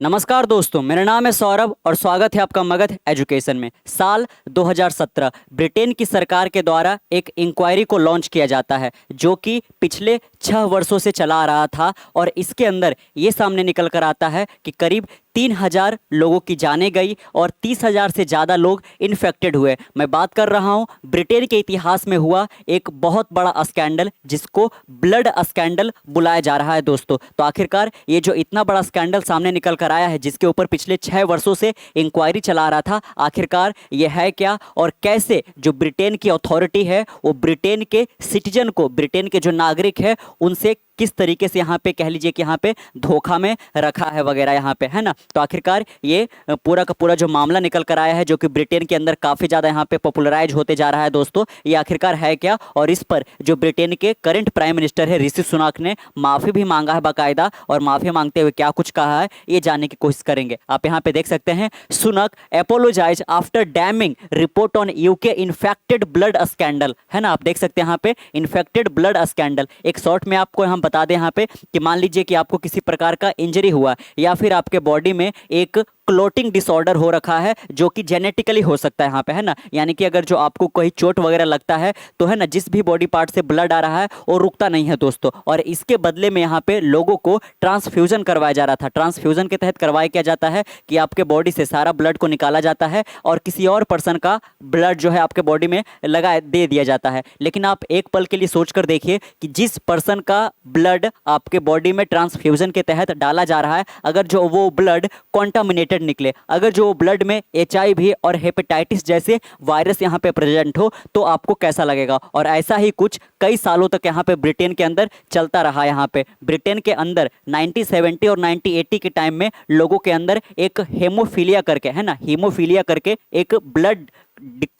नमस्कार दोस्तों, मेरा नाम है सौरभ और स्वागत है आपका मगध एजुकेशन में। साल 2017 ब्रिटेन की सरकार के द्वारा एक इंक्वायरी को लॉन्च किया जाता है जो कि पिछले 6 वर्षों से चला आ रहा था और इसके अंदर ये सामने निकल कर आता है कि करीब 3000 लोगों की जानें गई और 30,000 से ज़्यादा लोग इन्फेक्टेड हुए। मैं बात कर रहा हूँ ब्रिटेन के इतिहास में हुआ एक बहुत बड़ा स्कैंडल जिसको ब्लड स्कैंडल बुलाया जा रहा है दोस्तों। तो आखिरकार ये जो इतना बड़ा स्कैंडल सामने निकल कर आया है जिसके ऊपर पिछले 6 वर्षों से इंक्वायरी चला रहा था, आखिरकार ये है क्या और कैसे जो ब्रिटेन की अथॉरिटी है वो ब्रिटेन के सिटीजन को, ब्रिटेन के जो नागरिक है उनसे किस तरीके से यहाँ पे कह लीजिए कि यहाँ पे धोखा में रखा है वगैरह यहाँ पे, है ना। तो आखिरकार ये पूरा का पूरा जो मामला निकल कर आया है जो कि ब्रिटेन के अंदर काफ़ी ज़्यादा यहाँ पे पॉपुलराइज होते जा रहा है दोस्तों, ये आखिरकार है क्या और इस पर जो ब्रिटेन के करंट प्राइम मिनिस्टर है ऋषि सुनाक ने माफ़ी भी मांगा है बाकायदा, और माफ़ी मांगते हुए क्या कुछ कहा है ये जानने की कोशिश करेंगे। आप यहाँ पे देख सकते हैं, Sunak apologise after damming report on UK infected blood scandal, है ना। आप देख सकते हैं यहाँ पे इन्फेक्टेड ब्लड स्कैंडल। एक शॉर्ट में आपको हम बता दें यहाँ पे कि मान लीजिए कि आपको किसी प्रकार का इंजरी हुआ या फिर आपके बॉडी में एक क्लोटिंग डिसऑर्डर हो रखा है जो कि जेनेटिकली हो सकता है यहाँ पे, है ना। यानी कि अगर जो आपको कोई चोट वगैरह लगता है तो है ना, जिस भी बॉडी पार्ट से ब्लड आ रहा है वो रुकता नहीं है दोस्तों, और इसके बदले में यहाँ पे लोगों को ट्रांसफ्यूजन करवाया जा रहा था। ट्रांसफ्यूजन के तहत करवाया क्या जाता है कि आपके बॉडी से सारा ब्लड को निकाला जाता है और किसी और पर्सन का ब्लड जो है आपके बॉडी में लगा दे दिया जाता है। लेकिन आप एक पल के लिए सोच कर देखिए कि जिस पर्सन का ब्लड आपके बॉडी में ट्रांसफ्यूजन के तहत डाला जा रहा है, अगर जो वो ब्लड कॉन्टामिनेटेड निकले, अगर जो ब्लड में HIV और हेपेटाइटिस जैसे वायरस यहाँ पे प्रेजेंट हो तो आपको कैसा लगेगा। और ऐसा ही कुछ कई सालों तक यहाँ पे ब्रिटेन के अंदर चलता रहा। यहाँ पे ब्रिटेन के अंदर 1970 और 1980 के टाइम में लोगों के अंदर एक हेमोफीलिया करके, है ना, हीमोफीलिया करके एक ब्लड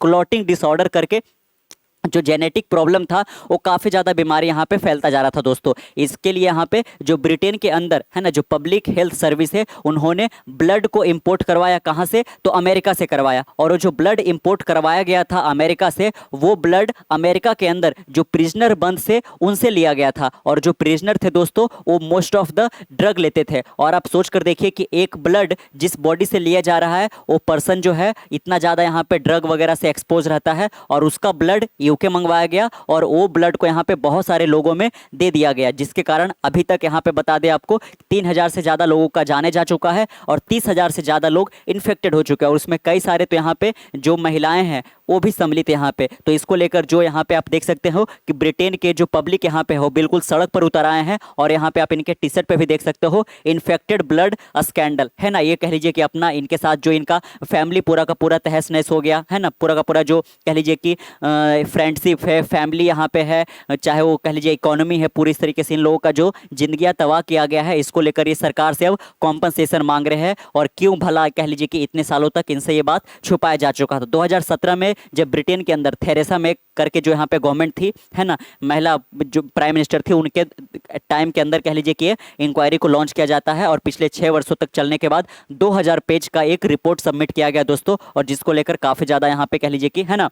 क्लॉटिंग डिसऑर्डर करके जो जेनेटिक प्रॉब्लम था वो काफ़ी ज़्यादा बीमारी यहाँ पे फैलता जा रहा था दोस्तों। इसके लिए यहाँ पे जो ब्रिटेन के अंदर, है ना, जो पब्लिक हेल्थ सर्विस है उन्होंने ब्लड को इंपोर्ट करवाया। कहाँ से? तो अमेरिका से करवाया। और वो जो ब्लड इंपोर्ट करवाया गया था अमेरिका से, वो ब्लड अमेरिका के अंदर जो प्रिजनर बंद से उनसे लिया गया था, और जो प्रिजनर थे दोस्तों वो मोस्ट ऑफ द ड्रग लेते थे। और आप सोच कर देखिए कि एक ब्लड जिस बॉडी से लिया जा रहा है वो पर्सन जो है इतना ज़्यादा यहाँ पे ड्रग वगैरह से एक्सपोज रहता है, और उसका ब्लड यूके मंगवाया गया और वो ब्लड को यहाँ पे बहुत सारे लोगों में दे दिया गया, जिसके कारण अभी तक यहाँ पे बता दें आपको 3000 से ज़्यादा लोगों का जाने जा चुका है और 30,000 से ज़्यादा लोग इन्फेक्टेड हो चुके हैं, और उसमें कई सारे तो यहाँ पे जो महिलाएं हैं वो भी सम्मिलित है यहाँ पे। तो इसको लेकर जो यहाँ पे आप देख सकते हो कि ब्रिटेन के जो पब्लिक यहाँ पे हो बिल्कुल सड़क पर उतर आए हैं, और यहाँ पे आप इनके टी शर्ट पे भी देख सकते हो इन्फेक्टेड ब्लड स्कैंडल, है ना। ये कह लीजिए कि अपना इनके साथ जो इनका फैमिली पूरा का पूरा तहस नहस हो गया, है ना। पूरा का पूरा जो कह लीजिए कि फ्रेंडशिप है, फैमिली यहाँ पे है, चाहे वो कह लीजिए इकोनॉमी है, पूरी इस तरीके से इन लोगों का जो जिंदगियां तबाह किया गया है, इसको लेकर ये सरकार से अब कॉम्पनसेशन मांग रहे हैं। और क्यों भला कह लीजिए कि इतने सालों तक इनसे ये बात छुपाया जा चुका था। 2017 में जब ब्रिटेन के अंदर थेरेसा मे करके जो यहाँ पे गवर्नमेंट थी, है ना, महिला जो प्राइम मिनिस्टर थी, उनके टाइम के अंदर कह लीजिए कि इंक्वायरी को लॉन्च किया जाता है, और पिछले 6 वर्षों तक चलने के बाद 2000 पेज का एक रिपोर्ट सबमिट किया गया दोस्तों, और जिसको लेकर काफ़ी ज़्यादा यहाँ पे कह लीजिए कि, है ना,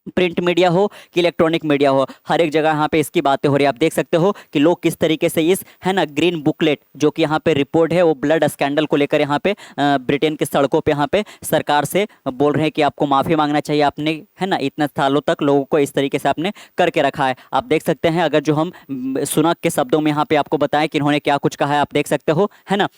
प्रिंट मीडिया हो कि इलेक्ट्रॉनिक मीडिया हो, हर एक जगह यहाँ पे इसकी बातें हो रही है। आप देख सकते हो कि लोग किस तरीके से इस, है ना, ग्रीन बुकलेट जो कि यहाँ पे रिपोर्ट है वो ब्लड स्कैंडल को लेकर यहाँ पे ब्रिटेन की सड़कों पे यहाँ पे सरकार से बोल रहे हैं कि आपको माफ़ी मांगना चाहिए, आपने, है ना, इतने सालों तक लोगों को इस तरीके से आपने करके रखा है। आप देख सकते हैं, अगर जो हम सुनक के शब्दों में यहाँ पे आपको बताएं कि इन्होंने क्या कुछ कहा है, आप देख सकते हो, है ना।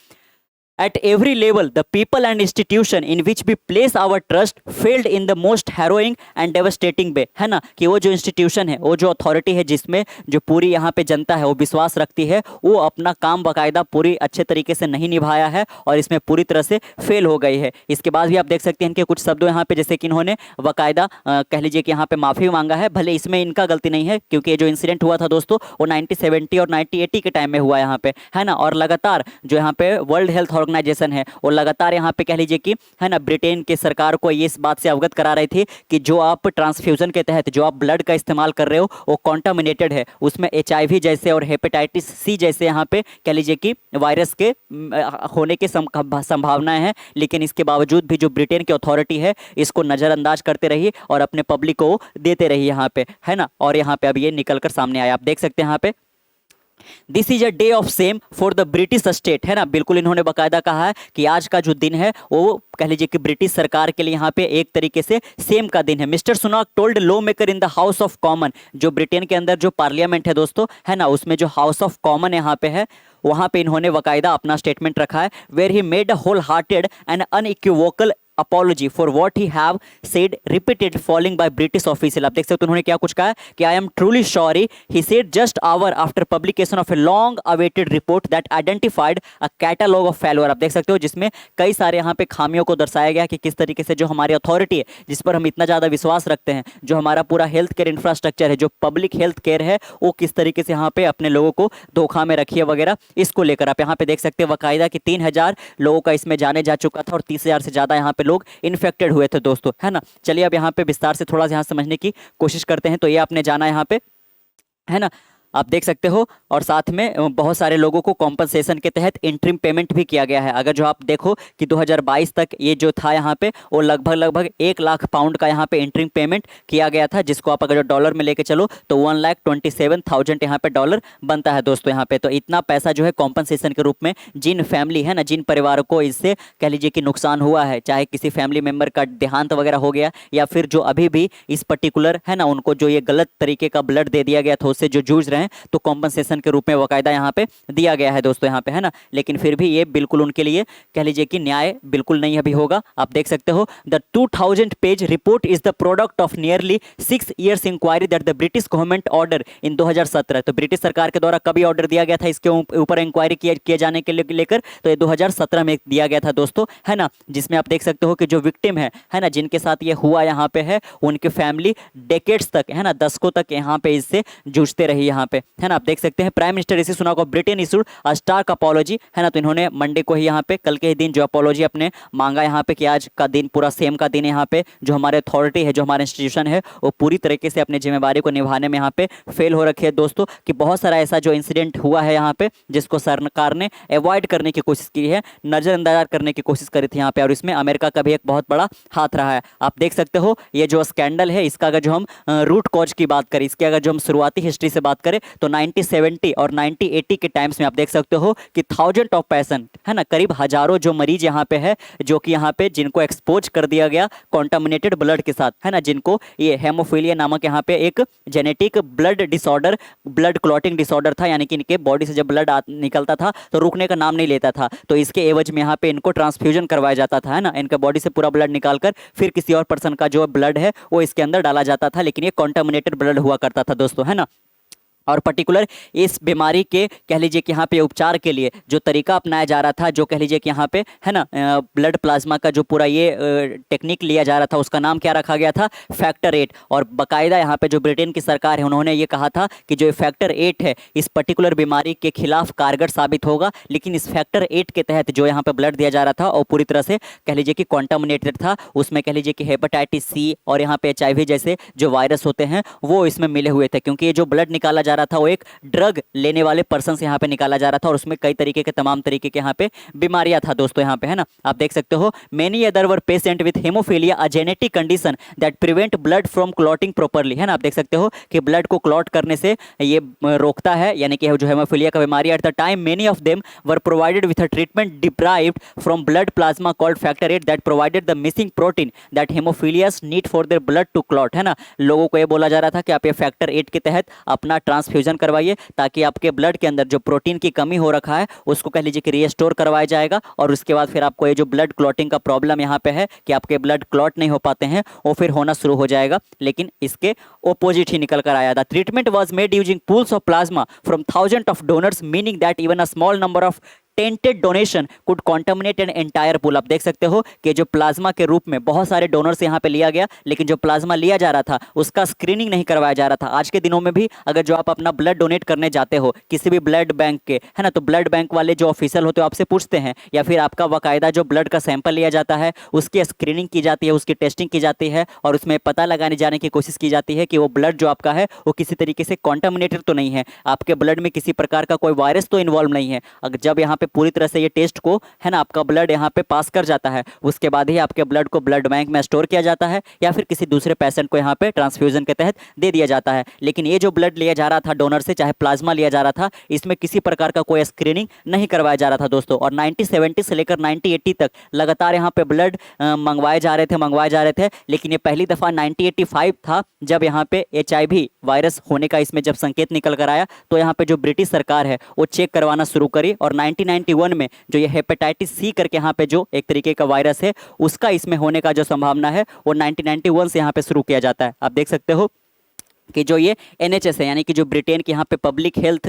At every level, the people and institution in which we place our trust failed in the most harrowing and devastating way, है ना, कि वो जो इंस्टीट्यूशन है, वो जो अथॉरिटी है जिसमें जो पूरी यहाँ पे जनता है वो विश्वास रखती है, वो अपना काम बाकायदा पूरी अच्छे तरीके से नहीं निभाया है और इसमें पूरी तरह से फेल हो गई है। इसके बाद भी आप देख सकते हैं इनके कुछ शब्दों यहाँ पे, जैसे कि इन्होंने बाकायदा कह लीजिए कि यहाँ पे माफ़ी मांगा है। भले इसमें इनका गलती नहीं है क्योंकि ये जो इंसिडेंट हुआ था दोस्तों वो 1970 और 1980 के टाइम में हुआ यहाँ पे, है ना। और लगातार जो यहाँ पे वर्ल्ड हेल्थ ऑर्गेनाइजेशन है वो लगातार यहाँ पे कह लीजिए कि, है ना, ब्रिटेन के सरकार को ये इस बात से अवगत करा रही थी कि जो आप ट्रांसफ्यूजन के तहत जो आप ब्लड का इस्तेमाल कर रहे हो वो कॉन्टामिनेटेड है, उसमें HIV जैसे और हेपेटाइटिस C जैसे यहाँ पे कह लीजिए कि वायरस के होने की संभावनाएं हैं। लेकिन इसके बावजूद भी जो ब्रिटेन की अथॉरिटी है इसको नज़रअंदाज करते रही और अपने पब्लिक को देते रही यहाँ पे, है ना। और यहाँ पे अब ये निकल कर सामने आया। आप देख सकते हैं यहाँ पे this is a day of same for the British state, है ना, बिल्कुल इन्होंने बकायदा कहा है कि आज का जो दिन है वो कह लीजिए कि ब्रिटिश सरकार के लिए यहाँ पे एक तरीके से सेम का दिन है। Mister Sunak told law maker in the house of common, जो ब्रिटेन के अंदर जो पार्लियामेंट है दोस्तों, है ना, उसमें जो हाउस ऑफ कॉमन यहाँ पे है, वहाँ पे इन्होंने बकायदा अपना स्टेटमेंट रखा है, where he made a whole hearted and unequivocal apology for what he have said repeated following by British official. आप देख सकते हो उन्होंने क्या कुछ कहा है कि I am truly sorry, he said just hour after publication of a long awaited report that identified a catalogue of failure. आप देख सकते हो जिसमें कई सारे यहाँ पे खामियों को दर्शाया गया कि किस तरीके से जो हमारी अथॉरिटी है, जिस पर हम इतना ज़्यादा विश्वास रखते हैं, जो हमारा पूरा हेल्थ केयर इंफ्रास्ट्रक्चर है, जो पब्लिक हेल्थ केयर है, वो किस तरीके से यहाँ पे अपने लोगों को धोखा में रखी है वगैरह। इसको लेकर आप यहाँ पे देख सकते हैं बाकायदा कि 3000 लोगों का इसमें जाने जा चुका था और 30,000 से ज़्यादा यहाँ पे लोग इन्फेक्टेड हुए थे दोस्तों, है ना। चलिए अब यहाँ पे विस्तार से थोड़ा सा यहाँ समझने की कोशिश करते हैं। तो ये आपने जाना यहाँ पे, है ना, आप देख सकते हो, और साथ में बहुत सारे लोगों को कॉम्पनसेशन के तहत इंटरिम पेमेंट भी किया गया है। अगर जो आप देखो कि 2022 तक ये जो था यहाँ पे वो लगभग 1 लाख पाउंड का यहाँ पे इंटरिम पेमेंट किया गया था, जिसको आप अगर जो डॉलर में लेके चलो तो 1,27,000 यहाँ पे डॉलर बनता है दोस्तों यहाँ पे। तो इतना पैसा जो है कॉम्पनसेशन के रूप में जिन फैमिली है ना, जिन परिवारों को इससे कह लीजिए कि नुकसान हुआ है, चाहे किसी फैमिली मेम्बर का देहांत वगैरह हो गया या फिर जो अभी भी इस पर्टिकुलर, है ना, उनको जो ये गलत तरीके का ब्लड दे दिया गया था उससे जो जूझ रहे हैं, तो कॉम्पनसेशन के रूप में बाकायदा यहाँ पे दिया गया है दोस्तों यहाँ पे, है ना। लेकिन फिर भी ये बिल्कुल उनके लिए कह लीजिए कि न्याय बिल्कुल नहीं अभी होगा। आप देख सकते हो the 2000 page report is the product of nearly 6 years inquiry that the British government order in 2017। तो ब्रिटिश सरकार के द्वारा कभी ऑर्डर दिया गया था इसके ऊपर इंक्वायरी किए जाने के लेकर, तो ये 2017 में दिया गया था दोस्तों, है ना, जिसमें आप देख सकते हो कि जो विक्टिम है ना, जिनके साथ ये हुआ यहाँ पे है, उनकी फैमिली डेकेड्स तक, है ना, दशकों तक यहाँ पे इससे जूझते रही यहाँ पे, है ना। आप देख सकते हैं prime minister Rishi Sunak of Britain issued a stark apology, है ना, तो इन्होंने मंडे को ही यहाँ पे, कल के ही दिन जो अपॉलॉजी अपने मांगा यहाँ पे कि आज का दिन पूरा सेम का दिन यहाँ पे जो हमारे अथॉरिटी है, जो हमारे इंस्टीट्यूशन है, वो पूरी तरीके से अपनी जिम्मेवारी को निभाने में यहाँ पे फेल हो रखे है दोस्तों। कि बहुत सारा ऐसा जो इंसिडेंट हुआ है यहाँ पे जिसको सरकार ने अवॉइड करने की कोशिश की है, नजरअंदाज करने की कोशिश करी थी यहाँ पे, और इसमें अमेरिका का भी एक बहुत बड़ा हाथ रहा है। आप देख सकते हो ये जो स्कैंडल है, इसका अगर जो हम रूट कॉज की बात करें, इसकी अगर जो हम शुरुआती हिस्ट्री से बात करें तो 1970 और 1980 के टाइम्स में आप देख सकते हो कि 1000 ऑफ पेशेंट, है ना, करीब हजारों जो मरीज यहाँ पे है, जो कि यहाँ पे जिनको एक्सपोज कर दिया गया कॉन्टामिनेटेड ब्लड के साथ, है ना, जिनको ये हेमोफीलिया नामक यहाँ पे एक genetic blood disorder, blood clotting disorder था, यानी कि इनके बॉडी से जब ब्लड निकलता था तो रुकने का नाम नहीं लेता था, तो इसके एवज में यहाँ पे इनको ट्रांसफ्यूजन करवाया जाता था, है ना, इनके बॉडी से पूरा ब्लड निकालकर फिर किसी और पर्सन का जो ब्लड है वो इसके अंदर डाला जाता था, लेकिन ये कॉन्टामिनेटेड ब्लड हुआ करता था दोस्तों, है ना। और पर्टिकुलर इस बीमारी के कह लीजिए कि यहाँ पे उपचार के लिए जो तरीका अपनाया जा रहा था, जो कह लीजिए कि यहाँ पे, है ना, ब्लड प्लाज्मा का जो पूरा ये टेक्निक लिया जा रहा था, उसका नाम क्या रखा गया था, फैक्टर 8। और बाकायदा यहाँ पे जो ब्रिटेन की सरकार है उन्होंने ये कहा था कि जो फैक्टर 8 है इस पर्टिकुलर बीमारी के खिलाफ कारगर साबित होगा, लेकिन इस फैक्टर 8 के तहत जो यहाँ पे ब्लड दिया जा रहा था और पूरी तरह से कह लीजिए कि कॉन्टामिनेटेड था, उसमें कह लीजिए कि हेपेटाइटिस सी और यहाँ पे HIV जैसे जो वायरस होते हैं वो इसमें मिले हुए थे, क्योंकि ये जो ब्लड निकाला जा रहा था वो एक ड्रग लेने वाले पर्सन से यहाँ पे निकाला जा रहा था, और उसमें कई तरीके के तमाम तरीके के यहाँ पे बीमारियां था दोस्तों यहाँ पे, है ना। आप देख सकते हो many other were patient with haemophilia a genetic condition that prevent blood from clotting properly, है ना। आप देख सकते हो कि ब्लड को क्लॉट करने से ये रोकता है, यानी कि जो हेमोफीलिया का बीमारी, at the time many of them were provided with a treatment deprived from blood plasma called factor 8 that provided the missing protein that haemophiliacs need for their blood to clot, है ना। लोगों को ये बोला जा रहा था कि आप ये फैक्टर 8 के तहत अपना ट्रांसफ्यूजन करवाइए, ताकि आपके ब्लड के अंदर जो प्रोटीन की कमी हो रखा है उसको कह लीजिए कि रीस्टोर करवाया जाएगा, और उसके बाद फिर आपको ये जो ब्लड क्लॉटिंग का प्रॉब्लम यहाँ पे है कि आपके ब्लड क्लॉट नहीं हो पाते हैं, वो फिर होना शुरू हो जाएगा। लेकिन इसके ओपोजिट ही निकल कर आया था। Treatment was made using pools of plasma from 1000 of donors, meaning that even a small number of tainted donation could contaminate an entire pool. आप देख सकते हो कि जो प्लाज्मा के रूप में बहुत सारे डोनर से यहाँ पे लिया गया, लेकिन जो प्लाज्मा लिया जा रहा था उसका स्क्रीनिंग नहीं करवाया जा रहा था। आज के दिनों में भी अगर जो आप अपना ब्लड डोनेट करने जाते हो किसी भी ब्लड बैंक के, है ना, तो ब्लड बैंक वाले जो ऑफिसर होते हो आपसे पूछते हैं, या फिर आपका बाकायदा जो ब्लड का सैंपल लिया जाता है उसकी स्क्रीनिंग की जाती है, उसकी टेस्टिंग की जाती है, और उसमें पता लगाने जाने की कोशिश की जाती है कि वो ब्लड जो आपका है वो किसी तरीके से कॉन्टामिनेटेड तो नहीं है, आपके ब्लड में किसी प्रकार का कोई वायरस तो इन्वॉल्व नहीं है। अगर जब यहाँ पे पूरी तरह से ये टेस्ट को है ना आपका ब्लड यहाँ पे पास कर जाता है, उसके बाद ही आपके ब्लड को ब्लड बैंक में स्टोर किया जाता है या फिर किसी दूसरे पेशेंट को यहाँ पे ट्रांसफ्यूजन के तहत दे दिया जाता है। लेकिन ये जो ब्लड लिया जा रहा था डोनर से, चाहे प्लाज्मा लिया जा रहा था, इसमें किसी प्रकार का कोई स्क्रीनिंग नहीं करवाया जा रहा था दोस्तों। और 1970 से लेकर 1980 तक लगातार यहाँ पे ब्लड मंगवाए जा रहे थे। लेकिन ये पहली दफ़ा 1985 था जब यहाँ पे HIV वायरस होने का इसमें जब संकेत निकल कर आया, तो यहाँ पे जो ब्रिटिश सरकार है वो चेक करवाना शुरू करी। और 1991 में जो ये हेपेटाइटिस C करके यहाँ पे जो एक तरीके का वायरस है उसका इसमें होने का जो संभावना है वो 1991 से यहाँ पे शुरू किया जाता है। आप देख सकते हो कि जो ये NHS है यानी कि जो ब्रिटेन की यहाँ पे पब्लिक हेल्थ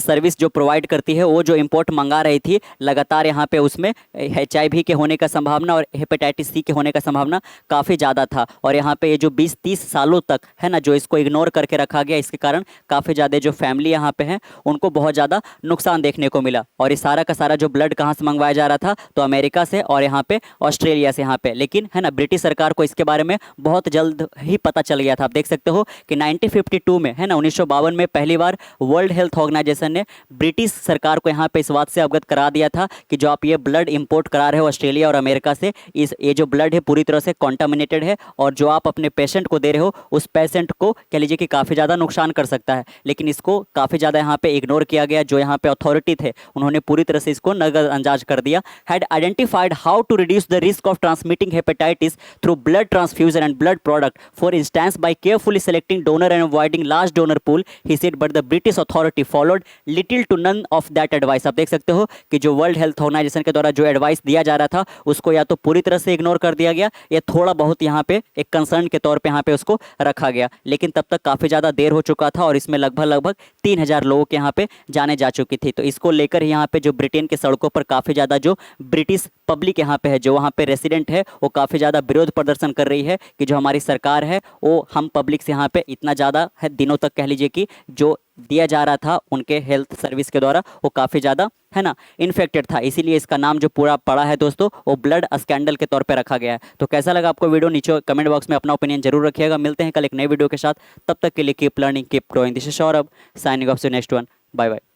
सर्विस जो प्रोवाइड करती है, वो जो इंपोर्ट मंगा रही थी लगातार यहाँ पे उसमें HIV के होने का संभावना और हेपेटाइटिस C के होने का संभावना काफ़ी ज़्यादा था। और यहाँ पे ये जो 20-30 सालों तक है ना जो इसको इग्नोर करके रखा गया, इसके कारण काफ़ी ज़्यादा जो फैमिली यहाँ पे हैं उनको बहुत ज़्यादा नुकसान देखने को मिला। और ये सारा का सारा जो ब्लड कहाँ से मंगवाया जा रहा था, तो अमेरिका से और यहाँ पे ऑस्ट्रेलिया से यहाँ पे। लेकिन है ना ब्रिटिश सरकार को इसके बारे में बहुत जल्द ही पता चल गया था। आप देख सकते हो कि 1952 में है ना 1952 में पहली बार वर्ल्ड हेल्थ ऑर्गेनाइजेशन ने ब्रिटिश सरकार को यहाँ पे इस बात से अवगत करा दिया था कि जो आप ये ब्लड इंपोर्ट करा रहे हो ऑस्ट्रेलिया और अमेरिका से, ये जो ब्लड है पूरी तरह से कॉन्टामिनेटेड है और जो आप अपने पेशेंट को दे रहे हो उस पेशेंट को कह लीजिए कि काफ़ी ज़्यादा नुकसान कर सकता है। लेकिन इसको काफ़ी ज़्यादा यहाँ पे इग्नोर किया गया। जो यहाँ पे अथॉरिटी थे उन्होंने पूरी तरह से इसको नज़रअंदाज कर दिया। Had identified how to reduce the risk of transmitting hepatitis through blood transfusion and blood product for instance by carefully selecting donor and avoiding large donor pool, he said, but the British authority followed little to none of that advice. आप देख सकते हो कि जो world health organisation के द्वारा जो advice दिया जा रहा था उसको या तो पूरी तरह से इग्नोर कर दिया गया या थोड़ा बहुत यहाँ पे एक कंसर्न के तौर पे यहाँ पे उसको रखा गया। लेकिन तब तक काफ़ी ज़्यादा देर हो चुका था और इसमें लगभग 3000 लोगों के यहाँ पे जाने जा चुकी थी। तो इसको लेकर यहाँ पे जो ब्रिटेन के सड़कों पर काफ़ी ज़्यादा जो ब्रिटिश पब्लिक यहाँ पे है, जो वहाँ पे रेसिडेंट है, वो काफ़ी ज़्यादा विरोध प्रदर्शन कर रही है कि जो हमारी सरकार है वो हम पब्लिक से यहाँ पे इतना ज़्यादा है दिनों तक कह लीजिए कि जो दिया जा रहा था उनके हेल्थ सर्विस के द्वारा वो काफ़ी ज़्यादा है ना इन्फेक्टेड था। इसीलिए इसका नाम जो पूरा पड़ा है दोस्तों वो ब्लड स्कैंडल के तौर पे रखा गया है। तो कैसा लगा आपको वीडियो, नीचे कमेंट बॉक्स में अपना ओपिनियन जरूर रखिएगा। मिलते हैं कल एक नई वीडियो के साथ, तब तक के लिए keep learning keep growing. This is Saurabh signing off, next one, bye bye.